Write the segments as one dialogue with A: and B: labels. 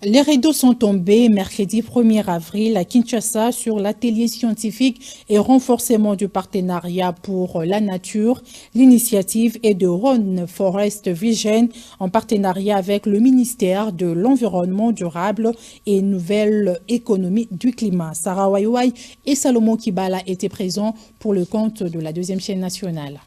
A: Les rideaux sont tombés mercredi 1er avril à Kinshasa sur l'atelier scientifique et renforcement du partenariat pour la nature. L'initiative est de One Forest Vision en partenariat avec le ministère de l'Environnement durable et Nouvelle Économie du Climat. Sarah Waiwai et Salomon Kibala étaient présents pour le compte de la deuxième chaîne nationale.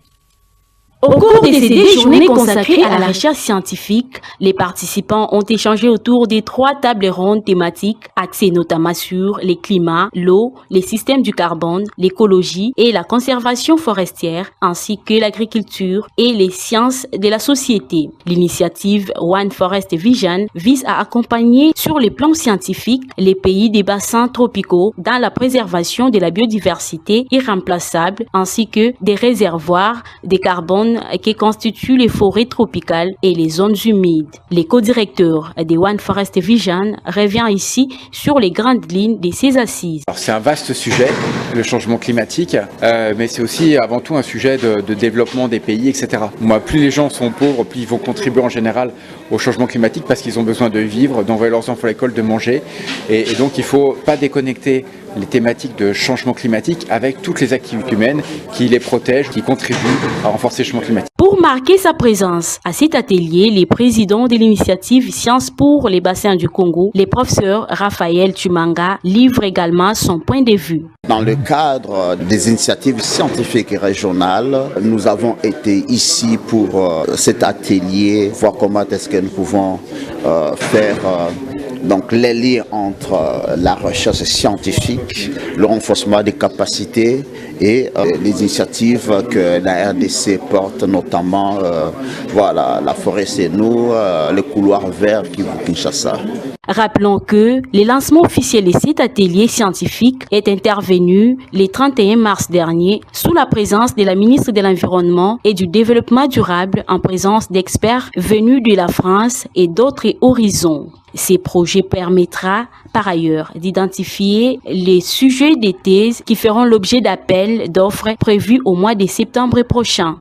B: Au cours de ces 2 journées consacrées à la recherche scientifique, les participants ont échangé autour des 3 tables rondes thématiques axées notamment sur les climats, l'eau, les systèmes du carbone, l'écologie et la conservation forestière, ainsi que l'agriculture et les sciences de la société. L'initiative One Forest Vision vise à accompagner sur le plan scientifique les pays des bassins tropicaux dans la préservation de la biodiversité irremplaçable, ainsi que des réservoirs de carbone qui constituent les forêts tropicales et les zones humides. Le co-directeur de One Forest Vision revient ici sur les grandes lignes de ces assises.
C: C'est un vaste sujet, le changement climatique, mais c'est aussi avant tout un sujet de développement des pays, etc. Plus les gens sont pauvres, plus ils vont contribuer en général au changement climatique parce qu'ils ont besoin de vivre, d'envoyer leurs enfants à l'école, de manger. Et donc il ne faut pas déconnecter les thématiques de changement climatique avec toutes les activités humaines qui les protègent, qui contribuent à renforcer le changement climatique.
B: Pour marquer sa présence à cet atelier, les présidents de l'initiative Sciences pour les bassins du Congo, le professeur Raphaël Tumanga, livre également son point de vue.
D: Dans le cadre des initiatives scientifiques et régionales, nous avons été ici pour cet atelier, voir comment est-ce que nous pouvons faire donc les liens entre la recherche scientifique, le renforcement des capacités et les initiatives que la RDC porte, notamment la forêt c'est nous, le couloir vert qui va à Kinshasa.
B: Rappelons que le lancement officiel de cet atelier scientifique est intervenu le 31 mars dernier sous la présence de la ministre de l'Environnement et du Développement durable en présence d'experts venus de la France et d'autres horizons. Ces projets permettra par ailleurs d'identifier les sujets des thèses qui feront l'objet d'appels d'offres prévus au mois de septembre prochain.